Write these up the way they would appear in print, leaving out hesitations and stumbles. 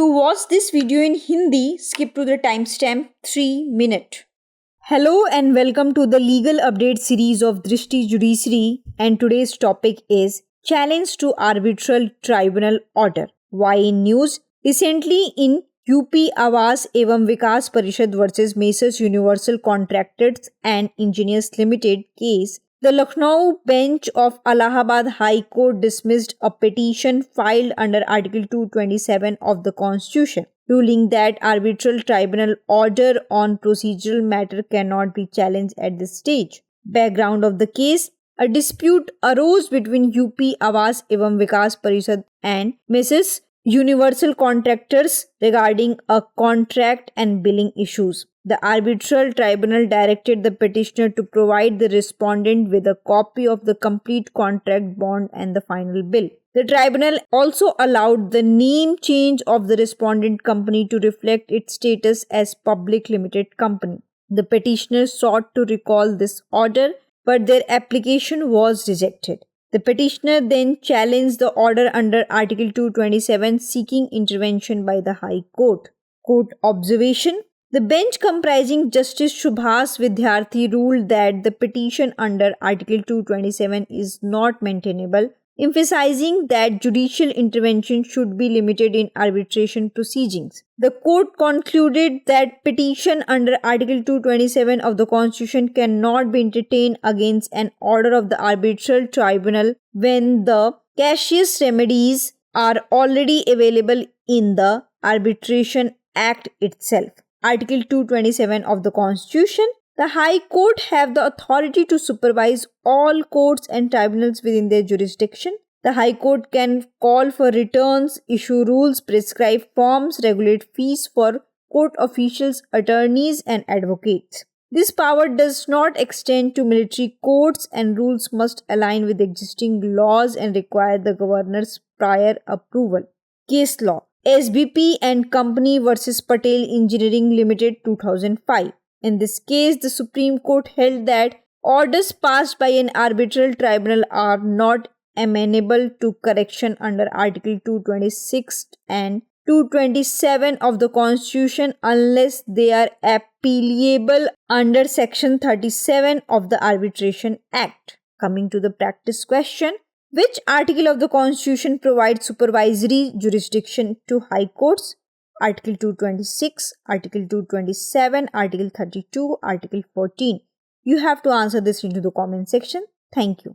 To watch this video in Hindi, skip to the timestamp 3 minutes. Hello and welcome to the legal update series of Drishti Judiciary, and today's topic is Challenge to Arbitral Tribunal Order. Why in news? Recently in UP Awas एवं विकास परिषद versus messrs universal contractors and engineers limited case, the Lucknow bench of Allahabad High Court dismissed a petition filed under Article 227 of the Constitution, ruling that arbitral tribunal order on procedural matter cannot be challenged at this stage. Background of the case: a dispute arose between UP Awas एवं विकास परिषद and Mrs. Universal Contractors regarding a contract and billing issues. The arbitral tribunal directed the petitioner to provide the respondent with a copy of the complete contract bond and the final bill. The tribunal also allowed the name change of the respondent company to reflect its status as public limited company. The petitioners sought to recall this order, but their application was rejected. The petitioner then challenged the order under Article 227, seeking intervention by the High Court. Court observation: the bench comprising Justice Subhas Vidyarthi ruled that the petition under Article 227 is not maintainable, emphasizing that judicial intervention should be limited in arbitration proceedings. The court concluded that petition under Article 227 of the Constitution cannot be entertained against an order of the arbitral tribunal when the cautious remedies are already available in the Arbitration Act itself. Article 227 of the Constitution: the High Court have the authority to supervise all courts and tribunals within their jurisdiction. The High Court can call for returns, issue rules, prescribe forms, regulate fees for court officials, attorneys, and advocates. This power does not extend to military courts, and rules must align with existing laws and require the governor's prior approval. Case law: SBP and Company versus Patel Engineering Limited 2005. In this case, the Supreme Court held that orders passed by an arbitral tribunal are not amenable to correction under Article 226 and 227 of the Constitution unless they are appealable under Section 37 of the Arbitration Act. Coming to the practice question: which article of the Constitution provides supervisory jurisdiction to high courts? Article 226, Article 227, Article 32, Article 14. You have to answer this into the comment section. Thank you.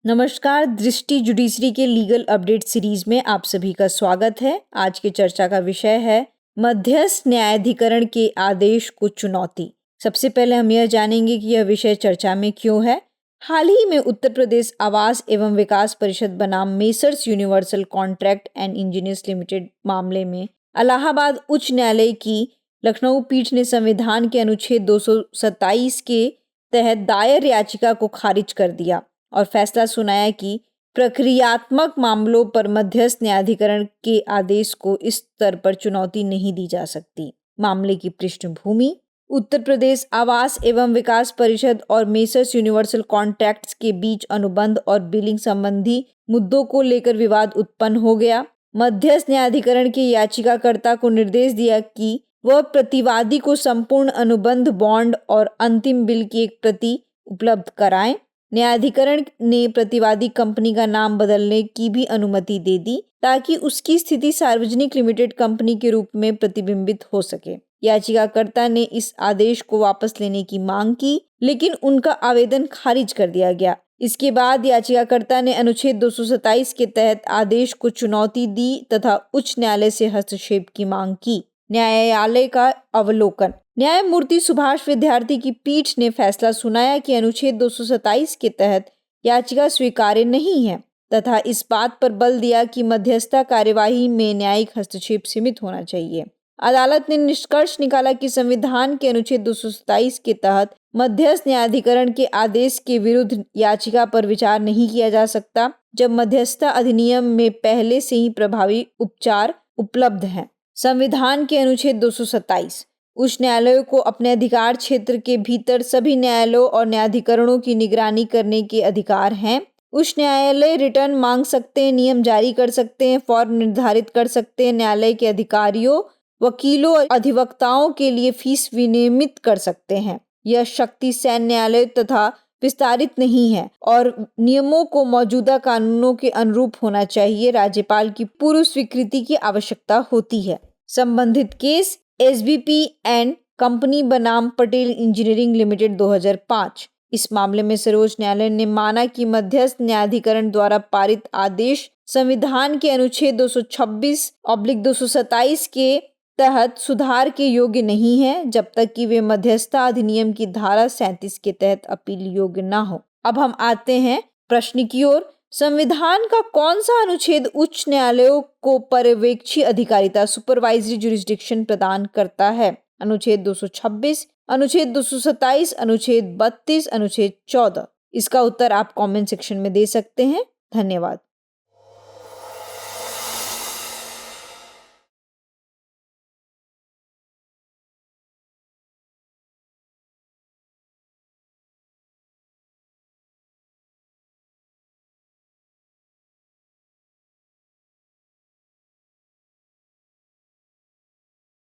नमस्कार, दृष्टि judiciary के legal update series में आप सभी का स्वागत है। आज की चर्चा का विषय है मध्यस्थ न्यायाधिकरण के आदेश को चुनौती। सबसे पहले हम यह जानेंगे कि यह विषय चर्चा में क्यों है। हाल ही में उत्तर प्रदेश आवास एवं विकास परिषद बनाम messrs universal contract and engineers limited मामले में इलाहाबाद उच्च न्यायालय की लखनऊ पीठ ने संविधान के अनुच्छेद 227 के तहत दायर याचिका को खारिज कर दिया और फैसला सुनाया कि प्रक्रियात्मक मामलों पर मध्यस्थ न्यायाधिकरण के आदेश को इस स्तर पर चुनौती नहीं दी जा सकती। मामले की पृष्ठभूमि: उत्तर प्रदेश आवास एवं विकास परिषद और मेसर्स यूनिवर्सल कॉन्ट्रैक्ट्स के बीच अनुबंध और बिलिंग संबंधी मुद्दों को लेकर विवाद उत्पन्न हो गया। मध्यस्थ न्यायाधिकरण के याचिकाकर्ता को निर्देश दिया कि वह प्रतिवादी को संपूर्ण अनुबंध बॉन्ड और अंतिम बिल की एक प्रति उपलब्ध कराएं। न्यायाधिकरण ने प्रतिवादी कंपनी का नाम बदलने की भी अनुमति दे दी ताकि उसकी स्थिति सार्वजनिक लिमिटेड कंपनी के रूप में प्रतिबिंबित हो सके। याचिकाकर्ता ने इस आदेश को वापस लेने की मांग की, लेकिन उनका आवेदन खारिज कर दिया गया। इसके बाद याचिकाकर्ता ने अनुच्छेद 227 के तहत आदेश को चुनौती दी तथा उच्च न्यायालय से हस्तक्षेप की मांग की। न्यायालय का अवलोकन: न्यायमूर्ति सुभाष विद्यार्थी की पीठ ने फैसला सुनाया कि अनुच्छेद 227 के तहत याचिका स्वीकार्य नहीं है तथा इस बात पर बल दिया कि मध्यस्थता कार्यवाही में न्यायिक हस्तक्षेप सीमित होना चाहिए। अदालत ने निष्कर्ष निकाला कि संविधान के अनुच्छेद 227 के तहत मध्यस्थ न्यायाधिकरण के आदेश के विरुद्ध याचिका पर विचार नहीं किया जा सकता जब मध्यस्थता अधिनियम में पहले से ही प्रभावी उपचार उपलब्ध हैं। संविधान के अनुच्छेद 227 उच्च न्यायालयों को अपने अधिकार क्षेत्र के भीतर सभी न्यायालयों और न्यायाधिकरणों की निगरानी करने के अधिकार हैं। उच्च न्यायालय रिटर्न मांग सकते हैं, नियम जारी कर सकते हैं, फॉर्म निर्धारित कर सकते हैं, न्यायालय के अधिकारियों, वकीलों और अधिवक्ताओं के लिए फीस विनियमित कर सकते हैं। यह शक्ति सैन्य न्यायालय तथा विस्तारित नहीं है और नियमों को मौजूदा कानूनों के अनुरूप होना चाहिए। राज्यपाल की पूर्व स्वीकृति की आवश्यकता होती है। संबंधित केस SBP एंड कंपनी बनाम पटेल इंजीनियरिंग लिमिटेड 2005। इस मामले में सर्वोच्च न्यायालय ने माना कि मध्यस्थ न्यायाधिकरण द्वारा पारित आदेश संविधान के अनुच्छेद 226/227 के तहत सुधार के योग्य नहीं है जब तक कि वे मध्यस्थता अधिनियम की धारा 37 के तहत अपील योग्य न हो। अब हम आते हैं प्रश्न की ओर। संविधान का कौन सा अनुच्छेद उच्च न्यायालयों को पर्यवेक्षी अधिकारिता सुपरवाइजरी जुरिस्डिक्शन प्रदान करता है? अनुच्छेद 226, अनुच्छेद 227, अनुच्छेद 32, अनुच्छेद 14। इसका उत्तर आप कमेंट सेक्शन में दे सकते हैं। धन्यवाद।